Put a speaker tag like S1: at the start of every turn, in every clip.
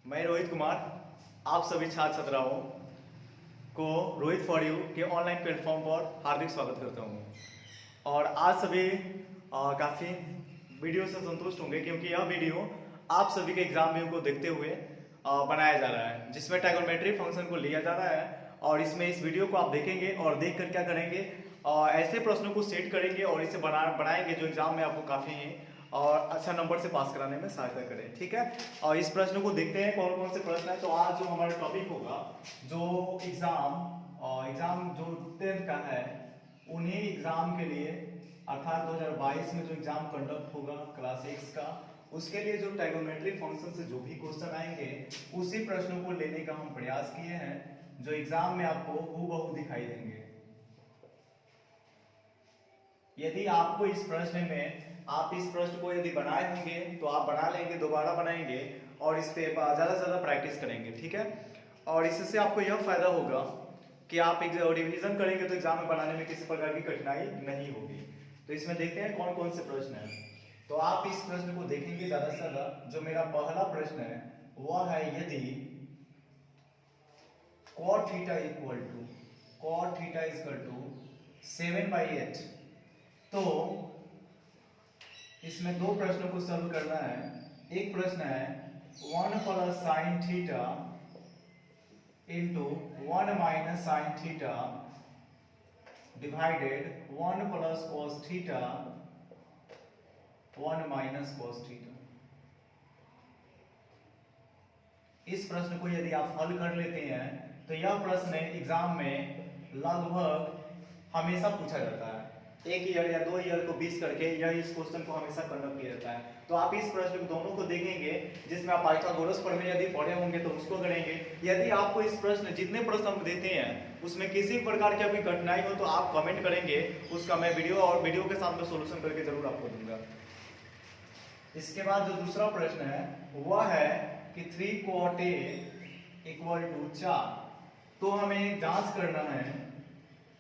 S1: मैं रोहित कुमार आप सभी छात्र छात्राओं को रोहित फॉर यू के ऑनलाइन प्लेटफॉर्म पर हार्दिक स्वागत करता हूं। और आज सभी काफ़ी वीडियो से संतुष्ट होंगे क्योंकि यह वीडियो आप सभी के एग्जाम व्यू को देखते हुए बनाया जा रहा है, जिसमें ट्रिग्नोमेट्री फंक्शन को लिया जा रहा है। और इसमें इस वीडियो को आप देखेंगे और देख कर क्या करेंगे, ऐसे प्रश्नों को सेट करेंगे और इसे बनाएंगे जो एग्जाम में आपको काफ़ी और अच्छा नंबर से पास कराने में सहायता करें। ठीक है, और इस प्रश्न को देखते हैं कौन कौन से प्रश्न है। तो आज जो हमारा टॉपिक होगा, जो एग्जाम जो 10th का है, उन्हीं एग्जाम के लिए अर्थात 2022 में जो एग्जाम कंडक्ट होगा क्लास 6 का, उसके लिए जो ट्रिग्नोमेट्री फंक्शन से जो भी क्वेश्चन आएंगे उसी प्रश्नों को लेने का हम प्रयास किए हैं, जो एग्जाम में आपको हूबहू दिखाई देंगे। यदि आपको इस प्रश्न में आप इस प्रश्न को यदि बनाए होंगे तो आप बना लेंगे, दोबारा बनाएंगे और इस पे ज़्यादा से ज़्यादा प्रैक्टिस करेंगे। ठीक है, और इससे आपको यह फायदा होगा कि आप एक रिवीजन करेंगे तो एग्जाम में बनाने में किसी प्रकार की कठिनाई नहीं होगी। तो इसमें देखते हैं कौन कौन से प्रश्न हैं। तो आप इस प्रश्न को देखेंगे ज़्यादा से ज़्यादा। जो मेरा पहला प्रश्न है वह है, यदि cot थीटा इक्वल टू 7/8, तो इसमें दो प्रश्नों को सॉल्व करना है। एक प्रश्न है 1 plus sine theta into 1 minus sine theta divided 1 plus cos theta 1 minus cos theta. इस प्रश्न को यदि आप हल कर लेते हैं तो यह प्रश्न एग्जाम में लगभग हमेशा पूछा जाता है। एक ईयर या 2 ईयर को बीच करके यह इस क्वेश्चन को हमेशा कंडक्ट किया जाता है। तो आप इस प्रश्न दोनों को देखेंगे, जिसमें आप पाइथागोरस प्रमेय यदि पढ़े होंगे तो उसको करेंगे। यदि आपको इस प्रश्न जितने प्रश्न हम देते हैं उसमें किसी प्रकार की अभी कठिनाई हो तो आप कमेंट करेंगे, उसका मैं वीडियो के साथ में सोल्यूशन करके जरूर आपको दूंगा। इसके बाद जो दूसरा प्रश्न है वह है कि 3 cot A इक्वल टू 4। तो हमें जांच करना है,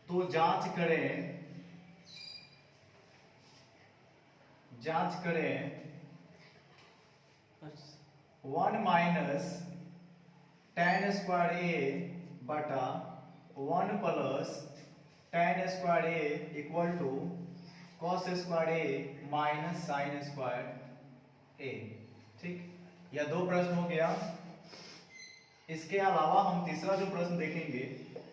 S1: तो जांच करें 1 माइनस tan स्क्वायर A बटा 1 plus tan square A equal to cos square A minus sine square A। ठीक, यह दो प्रश्न हो गया। इसके अलावा हम तीसरा जो प्रश्न देखेंगे,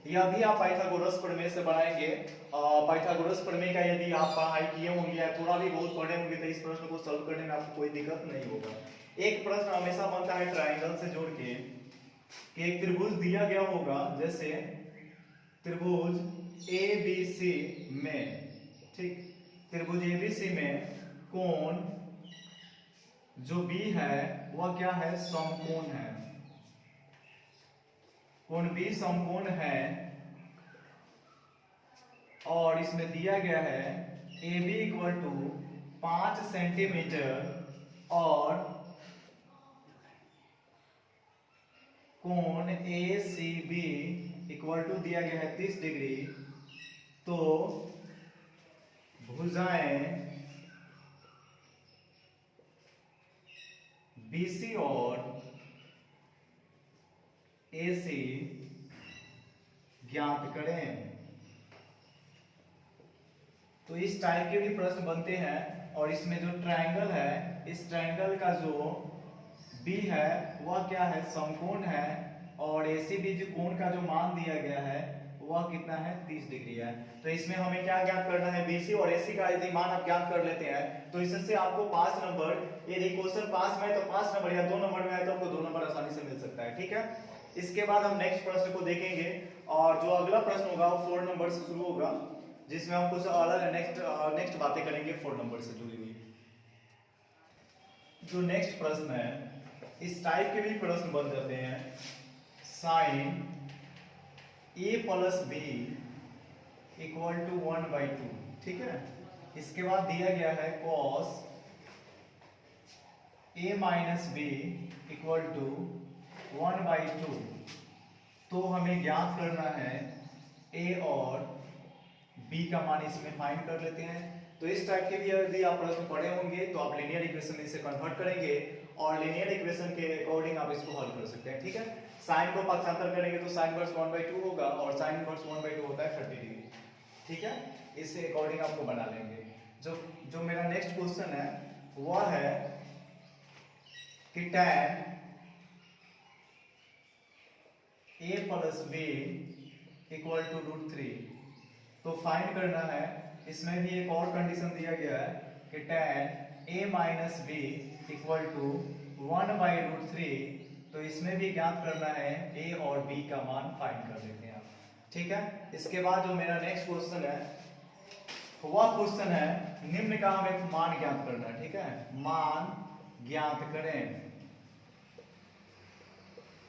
S1: यह भी आप पाइथागोरस प्रमेय से बनाएंगे। पाइथागोरस प्रमेय का यदि आप पढ़ाई किए होंगे या थोड़ा भी बहुत पढ़े होंगे तो इस प्रश्न को सॉल्व करने में आपको कोई दिक्कत नहीं होगा। एक प्रश्न हमेशा बनता है ट्रायंगल से जोड़ के कि एक त्रिभुज दिया गया होगा, जैसे त्रिभुज ABC में, ठीक, त्रिभुज ABC में कोण जो B है वह क्या है, समकोण है। कोण B समकोण है और इसमें दिया गया है AB इक्वल टू 5 सेंटीमीटर और कोण ACB इक्वल टू दिया गया है 30 डिग्री। तो भुजाएं BC और AC ज्ञात करें। तो इस टाइप के भी प्रश्न बनते हैं। और इसमें जो ट्रायंगल है, इस ट्रायंगल का जो B है वह क्या है, समकोण है, और ACB जो कोण का जो मान दिया गया है वह कितना है, 30 डिग्री है। तो इसमें हमें क्या ज्ञात करना है, BC और AC का यदि मान आप ज्ञात कर लेते हैं तो इससे आपको 5 नंबर, यदि क्वेश्चन 5 में है तो 5 नंबर, या 2 नंबर में है तो आपको 2 नंबर आसानी से मिल सकता है। ठीक है, इसके बाद हम नेक्स्ट प्रश्न को देखेंगे और जो अगला प्रश्न होगा वो 4 नंबर से शुरू होगा, जिसमें हम कुछ अलग नेक्स्ट बातें करेंगे 4 नंबर से जुड़ी हुई। जो नेक्स्ट प्रश्न है, इस टाइप के भी प्रश्न बन जाते हैं। Sine A plus B equal to 1/2। ठीक है, इसके बाद दिया गया है cos A minus B equal to 1/2। तो हमें ज्ञात करना है A और B का मान, इसमें फाइंड कर लेते हैं। तो इस टाइप के भी यदि आप प्रश्न पढ़े होंगे तो आप लीनियर इक्वेशन में इसे कन्वर्ट करेंगे और लीनियर इक्वेशन के अकॉर्डिंग आप इसको हल कर सकते हैं। ठीक है, साइन को पक्षांतर करेंगे तो साइन इनवर्स 1/2 होगा और साइन इनवर्स 1/2 होता है 30 डिग्री। ठीक है, इसके अकॉर्डिंग आपको बना लेंगे। जो मेरा नेक्स्ट क्वेश्चन है वह है कि tan a plus b equal to √3 तो फाइंड करना है। इसमें भी एक और कंडीशन दिया गया है कि tan a minus b equal to 1/√3 तो इसमें भी ज्ञात करना है a और b का मान फाइंड कर लेते हैं आप। ठीक है, इसके बाद जो मेरा नेक्स्ट क्वेश्चन है वह क्वेश्चन है निम्न का हमें मान ज्ञात करना है। ठीक है, मान ज्ञात करें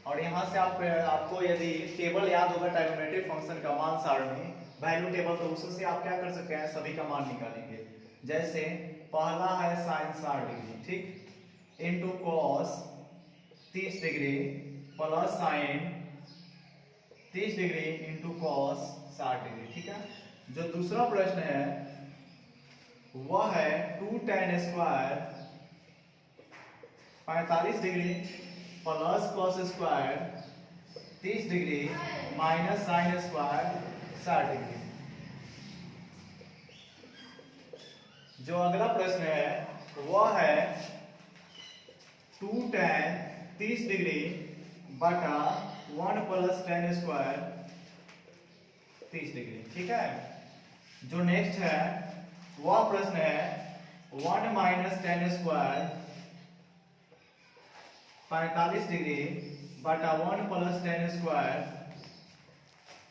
S1: और यहां से आपको यदि टेबल याद होगा ट्राइगोनोमेट्रिक फंक्शन का मान सारणी वैल्यू टेबल, तो उससे आप क्या कर सकते हैं, सभी का मान निकालेंगे। जैसे पहला है साइन 60 डिग्री, ठीक, into cos 30 degree plus sign 30 degree into cos 60 degree. ठीक है, जो दूसरा प्रश्न है वह है 2 tan square 45 degree plus cos square 30 degree minus sine square 60 degree. जो अगला प्रश्न है वह है 2 tan 30 डिग्री बटा 1 प्लस tan स्क्वायर 30 डिग्री। ठीक है, जो नेक्स्ट है वह प्रश्न है 1 माइनस tan स्क्वायर 45 डिग्री बटा 1 प्लस tan स्क्वायर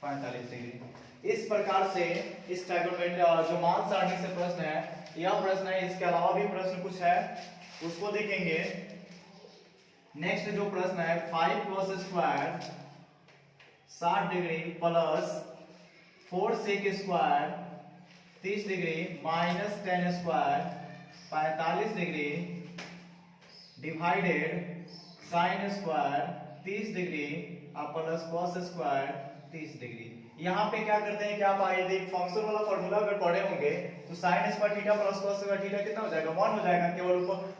S1: 45 डिग्री। इस प्रकार से इस ट्राइगोनोमेट्री जो मान सारणी से प्रश्न है यह प्रश्न है। इसके अलावा भी प्रश्न कुछ है उसको देखेंगे। नेक्स्ट जो प्रश्न है 5 cos square 60 degree plus 4 sec square 30 degree minus tan square 45 degree divided sine square 30 degree plus cos square 30 degree. यहाँ पे क्या करते हैं कि आप यदि फंक्शन वाला फॉर्मूला अगर पढ़े होंगे तो sine square theta plus cos square theta कितना हो जाएगा, 1 हो जाएगा। केवल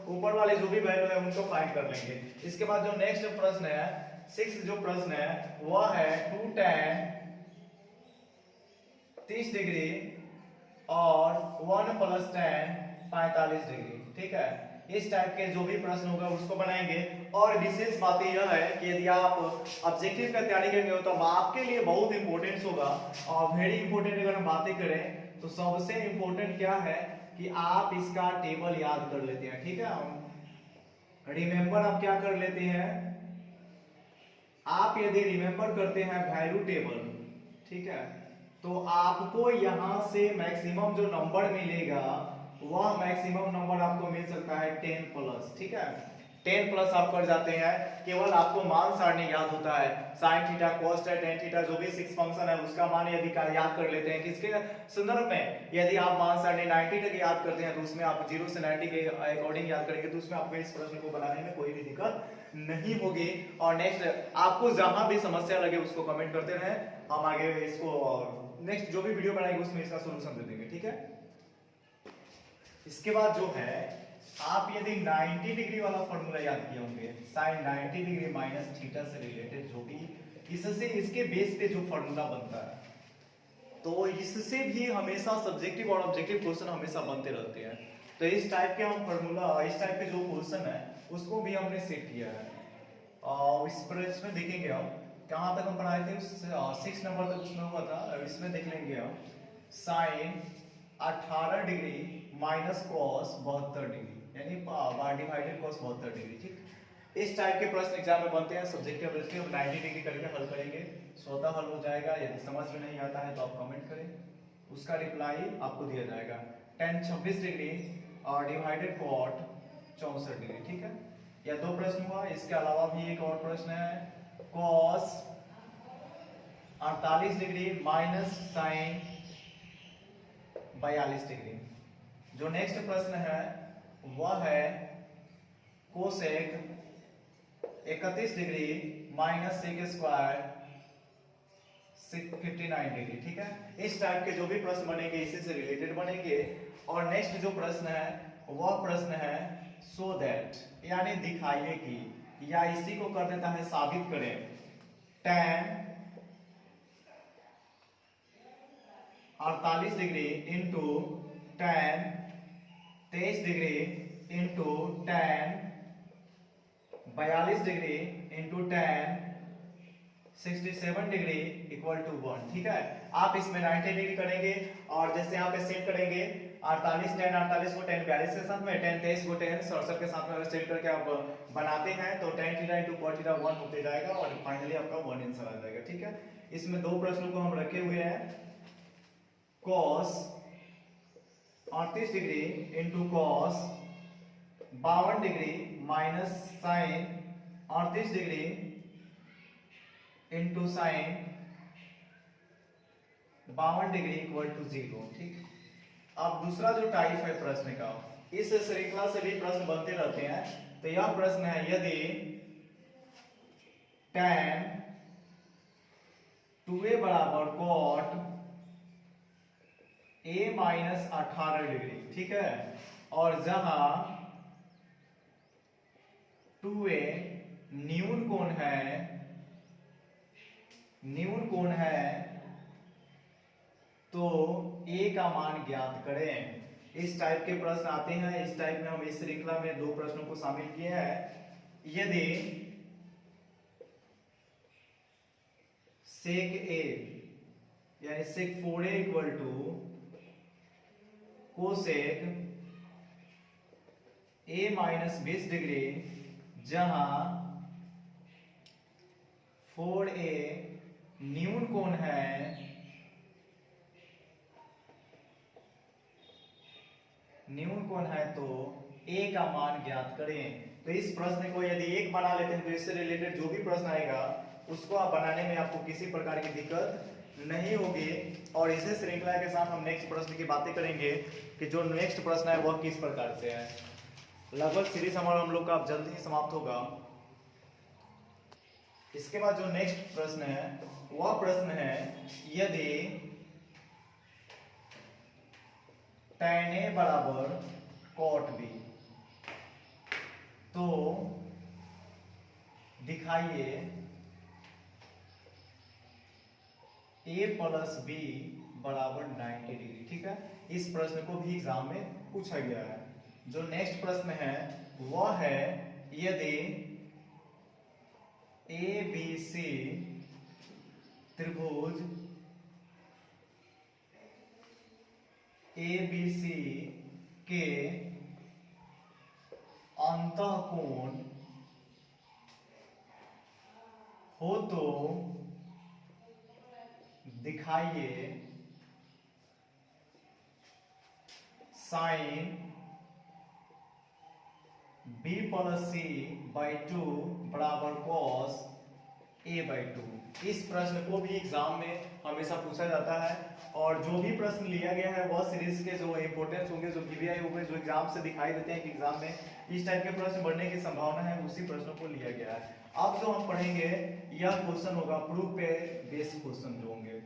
S1: ऊपर वाले जो भी वैल्यू है उनको फाइंड कर लेंगे। इसके बाद जो नेक्स्ट प्रश्न है 6 जो प्रश्न है वह है 2 tan 30 डिग्री और 1 प्लस tan 45 डिग्री। ठीक है, इस टाइप के जो भी प्रश्न होगा उसको बनाएंगे। और विशेष बात यह है कि यदि आप ऑब्जेक्टिव का तैयारी करेंगे तो आपके लिए बहुत इंपॉर्टेंट होगा और वेरी इंपॉर्टेंट। अगर हम बातें करें तो सबसे इंपॉर्टेंट क्या है कि आप इसका टेबल याद कर लेते हैं। ठीक है, रिमेंबर आप क्या कर लेते हैं, आप यदि रिमेंबर करते हैं वैल्यू टेबल, ठीक है, तो आपको यहां से मैक्सिमम जो नंबर मिलेगा वह मैक्सिमम नंबर आपको मिल सकता है 10 प्लस। ठीक है, 10 प्लस आप कर जाते हैं। केवल आपको मान सारणी याद होता है, sine theta cos tan theta जो भी 6 फंक्शन है उसका मान यदि याद कर लेते हैं। किसके संदर्भ में, यदि आप मान सारणी 90 तक याद करते हैं तो उसमें आप 0 से 90 के अकॉर्डिंग याद करेंगे तो उसमें आपको इस प्रश्न को बनाने में कोई भी दिक्कत नहीं होगी। और नेक्स्ट आपको जहां भी समस्या लगे उसको कमेंट करते रहें, हम आगे इसको नेक्स्ट जो भी वीडियो बनाएंगे उसमें इसका सोल्यूशन दे देंगे। ठीक है, इसके बाद जो है आप यदि 90 डिग्री वाला फॉर्मूला याद किए होंगे, साइन 90 डिग्री माइनस थीटा से रिलेटेड जो भी इससे इसके बेस पे जो फॉर्मूला बनता है, तो इससे भी हमेशा सब्जेक्टिव और ऑब्जेक्टिव क्वेश्चन हमेशा बनते रहते हैं। तो इस टाइप के हम फॉर्मूला, इस टाइप के जो क्वेश्चन है उसको भी हमने सेट किया है। और इस पर इसमें देखेंगे हम कहाँ तक हम पढ़ाए थे, 6 नंबर तक उसमें हुआ था। इसमें देख लेंगे हम sine 18 degree minus cos 72 degree यानी डिवाइडेड कॉस 72 डिग्री। ठीक, इस टाइप के प्रश्न एग्जाम में बनते हैं। सब्जेक्टिव 90 डिग्री करके हल करेंगे, स्वतः हल हो जाएगा। यदि समझ में नहीं आता है तो आप कमेंट करें, उसका रिप्लाई आपको दिया जाएगा। tan 26 डिग्री और डिवाइडेड कॉट 64 डिग्री। ठीक है, यह 2 प्रश्न हुआ। इसके अलावा भी एक और प्रश्न है cos 48 degree minus sine 42 degree. जो नेक्स्ट प्रश्न है वह है cosec 31 degree minus sec square 59 degree. ठीक है, इस टाइप के जो भी प्रश्न बनेंगे इसी से रिलेटेड बनेंगे। और नेक्स्ट जो प्रश्न है वह प्रश्न है सो दैट यानी दिखाइए कि, या इसी को कर देता है साबित करें, tan 48 degree into tan 23 degree into tan 42 degree into tan 67 degree equal to 1। ठीक है, आप इसमें 90 डिग्री करेंगे और जैसे यहाँ पे सेट करेंगे 48 tan 48 को tan 42 के साथ में, tan 23 को tan 67 के साथ में अगर सेट करके आप बनाते हैं तो tan theta into cot theta 1 होते जाएगा और फाइनली आपका 1 आंसर आ जाएगा। ठीक है, इसमें दो प्रश्नों को हम रखे हुए हैं, cos 38 degree into cos 52 degree minus sin 38 degree into sine 52 degree equal to 0। ठीक, अब दूसरा जो टाइप है प्रश्न का, इस श्रृंखला से भी प्रश्न बनते रहते हैं। तो यह प्रश्न है, यदि tan 2a बराबर cot a माइनस 18 डिग्री, ठीक है, और जहां 2a न्यून कोण है तो a का मान ज्ञात करें। इस टाइप के प्रश्न आते हैं। इस टाइप में हम इस श्रृंखला में दो प्रश्नों को शामिल किए हैं। यदि sec a यानी sec 4a equal to cosec a minus 20 degree, जहां 4a न्यून कोण है तो a का मान ज्ञात करें। तो इस प्रश्न को यदि एक बना लेते हैं तो इससे रिलेटेड जो भी प्रश्न आएगा उसको आप बनाने में आपको किसी प्रकार की दिक्कत नहीं होगी। और इसी श्रृंखला के साथ हम नेक्स्ट प्रश्न की बातें करेंगे कि जो नेक्स्ट प्रश्न है वह किस प्रकार से है। लगभग सीरीज हमारा हम लोग का अब जल्दी ही समाप्त होगा। इसके बाद जो नेक्स्ट प्रश्न है वह प्रश्न है, यदि tan a बराबर cot b, तो दिखाइए a प्लस b बराबर 90 डिग्री। ठीक है, इस प्रश्न को भी एग्जाम में पूछा गया है। जो नेक्स्ट प्रश्न है वह है, यदि ABC त्रिभुज ABC के अंतःकोण हो तो दिखाइए sine b plus c by 2 बराबर cos a बाई 2। इस प्रश्न को भी एग्जाम में हमेशा पूछा जाता है और जो भी प्रश्न लिया गया है वह सीरीज के जो इंपोर्टेंस होंगे, जो पीवीआई होंगे, जो एग्जाम से दिखाई देते हैं कि एग्जाम में इस टाइप के प्रश्न बढ़ने की संभावना है, उसी प्रश्नों को लिया गया है। अब जो हम पढ़ेंगे यह क्वेश्चन होगा प्रूफ पे बेस्ड क्वेश्चन जो होंगे,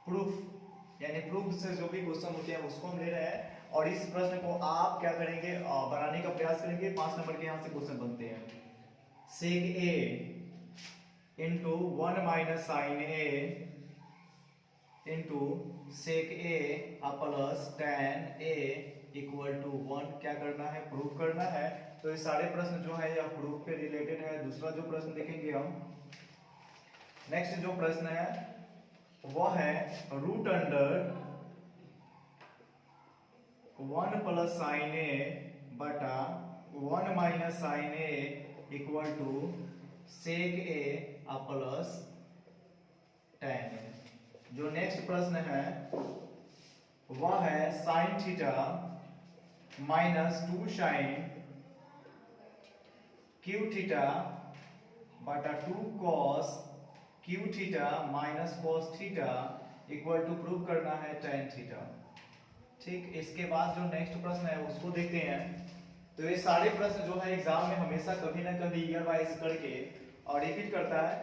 S1: प्रूफ यानी प्रूफ से जो भी क्वेश्चन होते हैं उसको हम ले रहे हैं। और इस प्रश्न को आप क्या करेंगे, बनाने का प्रयास करेंगे। 5 नंबर के यहाँ से क्वेश्चन बनते हैं। Sec a into 1 minus sine a into sec a plus tan a equal to 1 क्या करना है, प्रूफ करना है। तो ये सारे प्रश्न जो है यह प्रूफ पे रिलेटेड है। दूसरा जो प्रश्न देखेंगे हम, नेक्स्ट जो प्रश्न है वह है root under 1 plus sine a बटा 1 minus sine a equal to sec a plus tan a। जो नेक्स्ट प्रश्न है वह है sine theta minus 2 sine cube theta बटा 2 cos cube theta minus cos theta equal to prove करना है tan theta. ठीक, इसके बाद जो नेक्स्ट प्रश्न है उसको देखते हैं। तो ये सारे प्रश्न जो है एग्जाम में हमेशा कभी ना कभी ईयर वाइज करके और रिपीट करता है।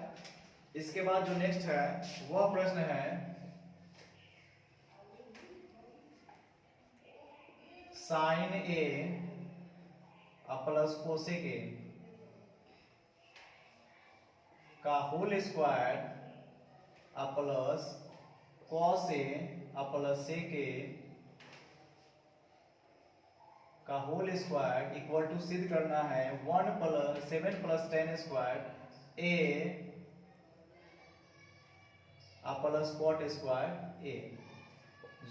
S1: इसके बाद जो नेक्स्ट है वह प्रश्न है sine a plus cosec A का whole square plus cos A plus sec A का होल स्क्वायर इक्वल टू सिद्ध करना है 7 + 10 square A plus cot square A.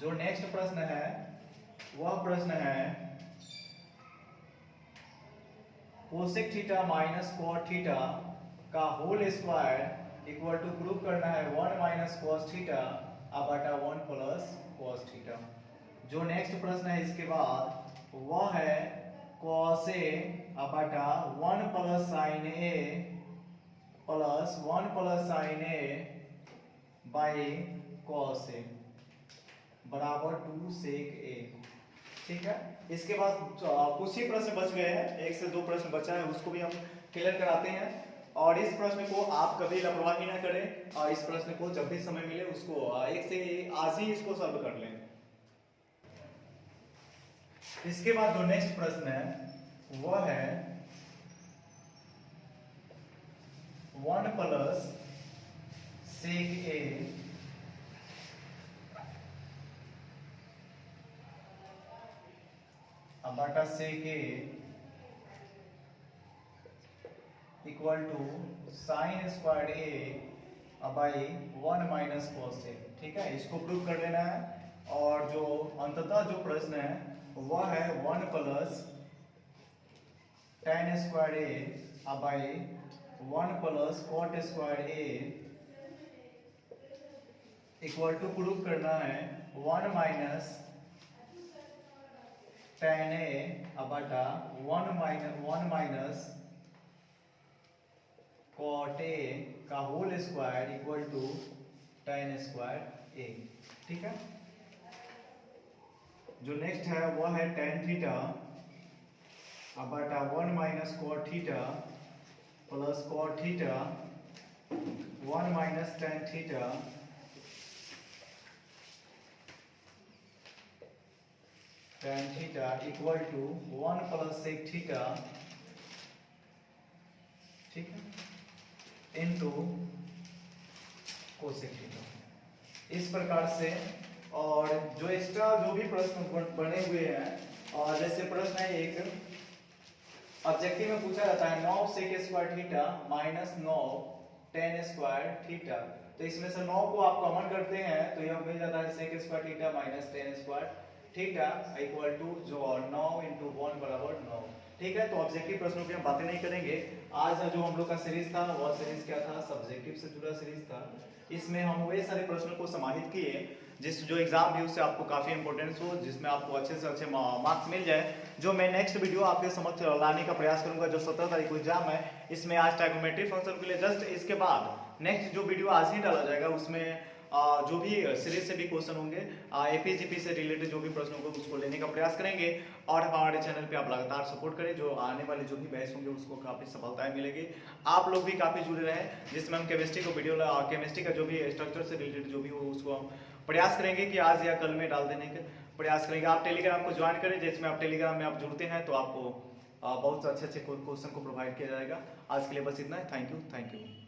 S1: जो नेक्स्ट प्रश्न है वह प्रश्न है cosec theta minus cot theta का whole square equal to prove करना है 1 माइनस कॉस थीटा बटा 1 प्लस कॉस थीटा। जो नेक्स्ट प्रश्न है इसके बाद वह है कॉस ए बटा 1 plus sine A plus 1 plus sine A by cos A बराबर 2 सेक ए। ठीक है, इसके बाद कुछ ही प्रश्न बच गए हैं, 1 से 2 प्रश्न बचा है, उसको भी हम क्लियर कराते हैं। और इस प्रश्न को आप कभी लापरवाही ना करें और इस प्रश्न को जब भी समय मिले उसको एक से आज ही इसको सॉल्व कर लें। इसके बाद जो नेक्स्ट प्रश्न है वह है 1 प्लस सेक ए बटा sec A equal to sine square A by 1 minus cos A. ठीक है, इसको प्रूव कर लेना है। और जो अंततः जो प्रश्न है वह है 1 plus tan square A by 1 plus cot square A equal to prove करना है 1 माइनस tan ए बटा 1 माइनस कॉट ए का whole square equal to tan square A. ठीक है, जो नेक्स्ट है वह है tan थीटा बटा 1 minus cot theta plus cot theta 1 minus tan theta tan theta equal to 1 plus sec theta. ठीक है, इनटू कोसेक थीटा। इस प्रकार से और जो एक्स्ट्रा जो भी प्रश्न बने हुए हैं और जैसे प्रश्न है एक ऑब्जेक्टिव में पूछा जाता है 9 sec square theta minus 9 tan square theta. तो इसमें से 9 को आप कॉमन करते हैं तो यह मिल जाता है sec square theta minus tan square theta equal to जो 9 × 1 बराबर 9। ठीक है, तो ऑब्जेक्टिव प्रश्नों की हम बातें नहीं करेंगे। आज जो हम लोग का सीरीज था वह सीरीज क्या था, सब्जेक्टिव से जुड़ा सीरीज था। इसमें हम वे सारे प्रश्नों को समाहित किए जिस जो एग्जाम भी उससे आपको काफी इंपॉर्टेंस हो, जिसमें आपको अच्छे से अच्छे मार्क्स मिल जाए। जो मैं नेक्स्ट वीडियो आपके समक्ष लाने का प्रयास करूंगा, जो 17 तारीख को एग्जाम है, इसमें आज ट्राइगोनोमेट्री फंक्शन के लिए जस्ट इसके बाद नेक्स्ट जो वीडियो आज ही डाला जाएगा उसमें जो भी सीरीज से भी क्वेश्चन होंगे एपीजीपी से रिलेटेड जो भी प्रश्न होंगे उसको लेने का प्रयास करेंगे। और हमारे चैनल पे आप लगातार सपोर्ट करें, जो आने वाले जो भी बैच होंगे उसको काफी सफलताएं मिलेगी। आप लोग भी काफी जुड़े रहें, जिसमें हम केमिस्ट्री को वीडियो केमिस्ट्री का जो भी स्ट्रक्चर से रिलेटेड जो भी हो उसको हम प्रयास करेंगे कि आज या कल में डाल देने के प्रयास करेंगे। आप टेलीग्राम को ज्वाइन करें, जिसमें आप टेलीग्राम में आप जुड़ते हैं तो आपको बहुत अच्छे अच्छे क्वेश्चन को प्रोवाइड किया जाएगा। आज के लिए बस इतना है। Thank you.